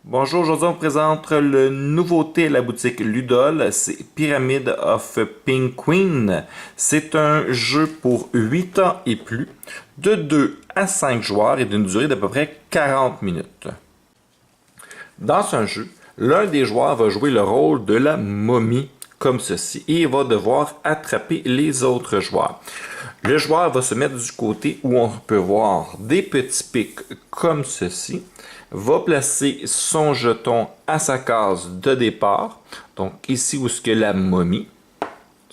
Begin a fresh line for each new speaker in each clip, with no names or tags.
Bonjour, aujourd'hui on présente le nouveauté à la boutique Ludol, c'est Pyramid of Penguin. C'est un jeu pour 8 ans et plus, de 2 à 5 joueurs et d'une durée d'à peu près 40 minutes. Dans ce jeu, l'un des joueurs va jouer le rôle de la momie, comme ceci, et il va devoir attraper les autres joueurs. Le joueur va se mettre du côté où on peut voir des petits pics comme ceci, va placer son jeton à sa case de départ, donc ici où est-ce que la momie,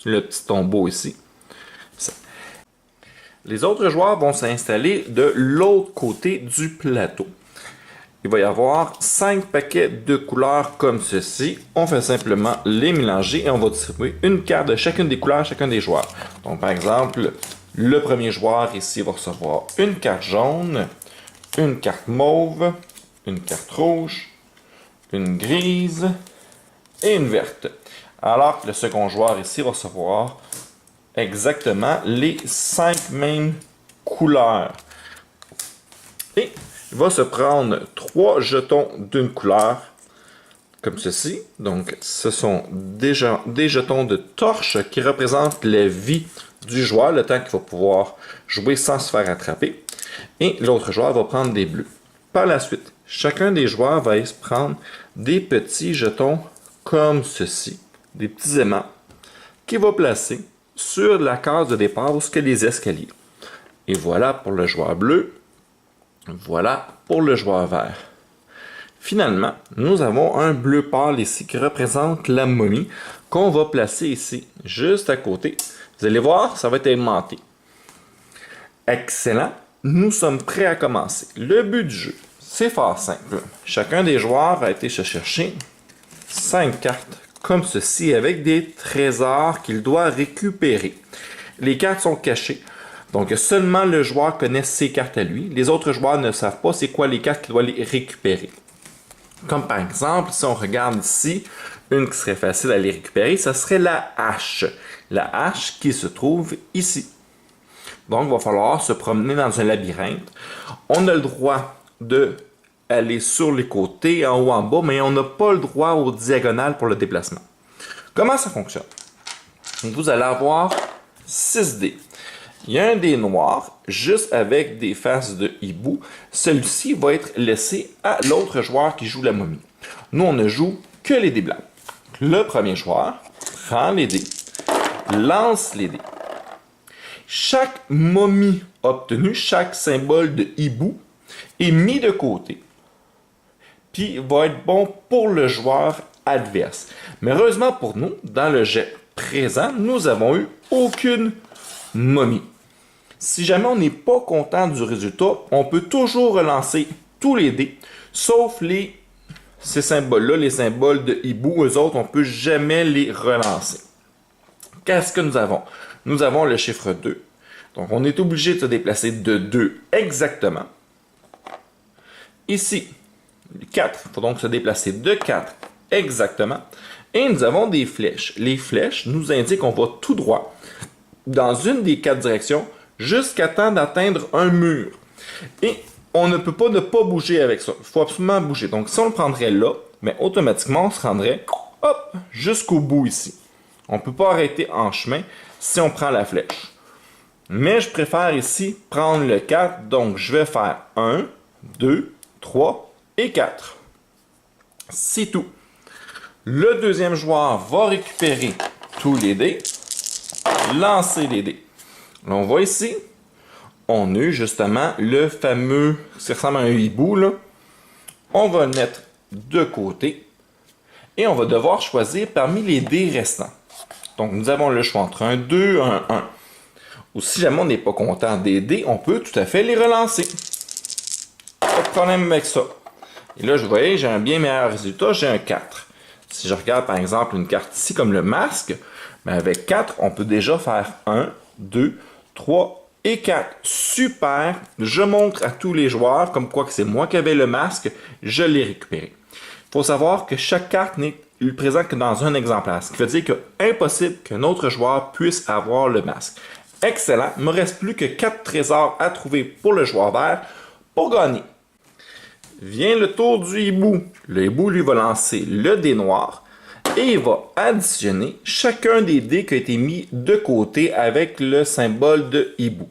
le petit tombeau ici. Les autres joueurs vont s'installer de l'autre côté du plateau. Il va y avoir 5 paquets de couleurs comme ceci. On fait simplement les mélanger et on va distribuer une carte de chacune des couleurs à chacun des joueurs. Donc par exemple, le premier joueur ici va recevoir une carte jaune, une carte mauve, une carte rouge, une grise et une verte. Alors que le second joueur ici va recevoir exactement les 5 mêmes couleurs. Et il va se prendre 3 jetons d'une couleur, comme ceci. Donc, ce sont déjà des jetons de torche qui représentent la vie du joueur, le temps qu'il va pouvoir jouer sans se faire attraper. Et l'autre joueur va prendre des bleus. Par la suite, chacun des joueurs va se prendre des petits jetons comme ceci, des petits aimants, qu'il va placer sur la case de départ où il y a les escaliers. Et voilà pour le joueur bleu. Voilà pour le joueur vert. Finalement, nous avons un bleu pâle ici qui représente la momie qu'on va placer ici, juste à côté. Vous allez voir, ça va être aimanté. Excellent. Nous sommes prêts à commencer. Le but du jeu, c'est fort simple. Chacun des joueurs va aller se chercher 5 cartes comme ceci avec des trésors qu'il doit récupérer. Les cartes sont cachées. Donc, seulement le joueur connaît ses cartes à lui. Les autres joueurs ne savent pas c'est quoi les cartes qu'il doit les récupérer. Comme par exemple, si on regarde ici, une qui serait facile à les récupérer, ce serait la hache. La hache qui se trouve ici. Donc, il va falloir se promener dans un labyrinthe. On a le droit d'aller sur les côtés, en haut, en bas, mais on n'a pas le droit aux diagonales pour le déplacement. Comment ça fonctionne? Vous allez avoir 6 dés. Il y a un dé noir, juste avec des faces de hibou. Celui-ci va être laissé à l'autre joueur qui joue la momie. Nous, on ne joue que les dés blancs. Le premier joueur prend les dés, lance les dés. Chaque momie obtenue, chaque symbole de hibou est mis de côté, puis va être bon pour le joueur adverse. Mais heureusement pour nous, dans le jet présent, nous n'avons eu aucune momie. Si jamais on n'est pas content du résultat, on peut toujours relancer tous les dés, sauf ces symboles-là, les symboles de hibou, eux autres, on ne peut jamais les relancer. Qu'est-ce que nous avons? Nous avons le chiffre 2. Donc, on est obligé de se déplacer de 2 exactement. Ici, 4. Il faut donc se déplacer de 4 exactement. Et nous avons des flèches. Les flèches nous indiquent qu'on va tout droit dans une des 4 directions jusqu'à temps d'atteindre un mur. Et on ne peut pas ne pas bouger avec ça. Il faut absolument bouger. Donc, si on le prendrait là, mais automatiquement, on se rendrait jusqu'au bout ici. On ne peut pas arrêter en chemin si on prend la flèche. Mais je préfère ici prendre le 4. Donc, je vais faire 1, 2, 3 et 4. C'est tout. Le deuxième joueur va récupérer tous les dés, lancer les dés. Là, on voit ici, on a eu justement le fameux, qui ressemble à un hibou, là. On va le mettre de côté et on va devoir choisir parmi les dés restants. Donc, nous avons le choix entre un 2, un 1. Ou si jamais on n'est pas content des dés, on peut tout à fait les relancer. Pas de problème avec ça. Et là, je voyais, j'ai un bien meilleur résultat, j'ai un 4. Si je regarde par exemple une carte ici comme le masque, mais avec 4, on peut déjà faire 1, 2, 3 et 4. Super! Je montre à tous les joueurs, comme quoi que c'est moi qui avais le masque, je l'ai récupéré. Il faut savoir que chaque carte n'est présente que dans un exemplaire, ce qui veut dire que impossible qu'un autre joueur puisse avoir le masque. Excellent! Il ne me reste plus que 4 trésors à trouver pour le joueur vert pour gagner. vient le tour du hibou. Le hibou, lui, va lancer le dé noir et il va additionner chacun des dés qui a été mis de côté avec le symbole de hibou.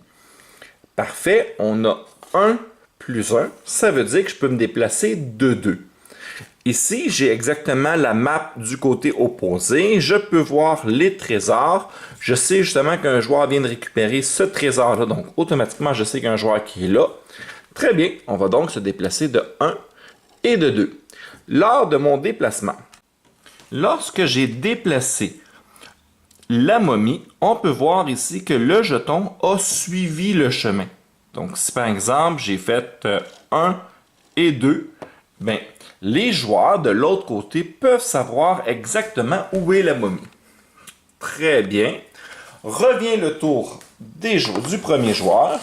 Parfait, on a 1 plus 1, ça veut dire que je peux me déplacer de 2. Ici, j'ai exactement la map du côté opposé. Je peux voir les trésors. Je sais justement qu'un joueur vient de récupérer ce trésor-là. Donc, automatiquement, je sais qu'il y a un joueur qui est là. Très bien, on va donc se déplacer de 1 et de 2. Lors de mon déplacement, lorsque j'ai déplacé la momie, on peut voir ici que le jeton a suivi le chemin. Donc, si par exemple, j'ai fait 1 et 2, bien, les joueurs de l'autre côté peuvent savoir exactement où est la momie. Très bien. Revient le tour du premier joueur.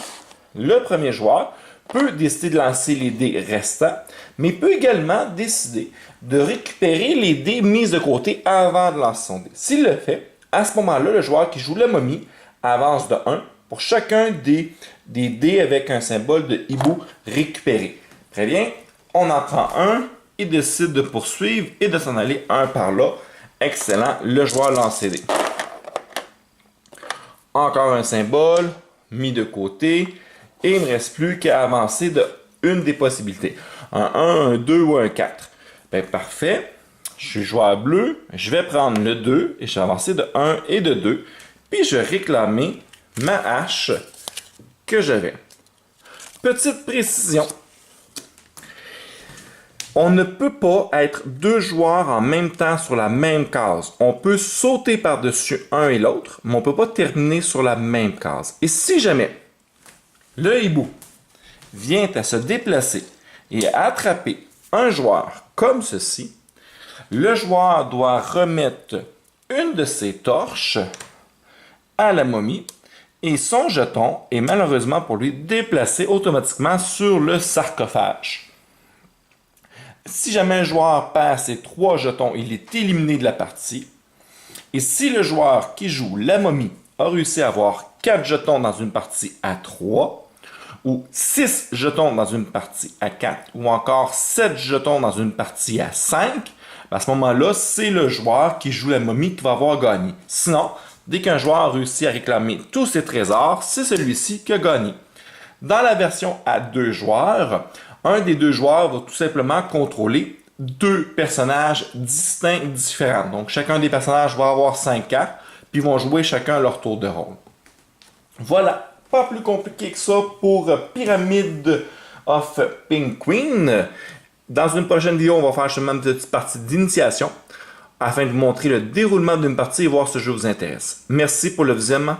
Le premier joueur peut décider de lancer les dés restants, mais peut également décider de récupérer les dés mis de côté avant de lancer son dé. S'il le fait, à ce moment-là, le joueur qui joue la momie avance de 1 pour chacun des dés avec un symbole de hibou récupéré. Très bien, on en prend un. Il décide de poursuivre et de s'en aller un par là. Excellent, le joueur lance ses dés. Encore un symbole mis de côté. Et il ne me reste plus qu'à avancer de une des possibilités. Un 1, un 2 ou un 4. Bien, parfait. Je suis joueur bleu. Je vais prendre le 2 et je vais avancer de 1 et de 2. Puis je vais réclamer ma hache que j'avais. Petite précision. On ne peut pas être deux joueurs en même temps sur la même case. On peut sauter par-dessus un et l'autre, mais on ne peut pas terminer sur la même case. Et si jamais le hibou vient à se déplacer et à attraper un joueur comme ceci, le joueur doit remettre une de ses torches à la momie et son jeton est malheureusement pour lui déplacé automatiquement sur le sarcophage. Si jamais un joueur perd ses 3 jetons, il est éliminé de la partie. Et si le joueur qui joue la momie a réussi à avoir 4 jetons dans une partie à 3, ou 6 jetons dans une partie à 4, ou encore 7 jetons dans une partie à 5, à ce moment-là, c'est le joueur qui joue la momie qui va avoir gagné. Sinon, dès qu'un joueur réussit à réclamer tous ses trésors, c'est celui-ci qui a gagné. Dans la version à 2 joueurs, un des 2 joueurs va tout simplement contrôler 2 personnages distincts et différents. Donc, chacun des personnages va avoir 5 cartes, puis ils vont jouer chacun leur tour de rôle. Voilà, pas plus compliqué que ça pour Pyramid of Pink Queen. Dans une prochaine vidéo, on va faire justement une petite partie d'initiation afin de vous montrer le déroulement d'une partie et voir si ce jeu vous intéresse. Merci pour le visionnement.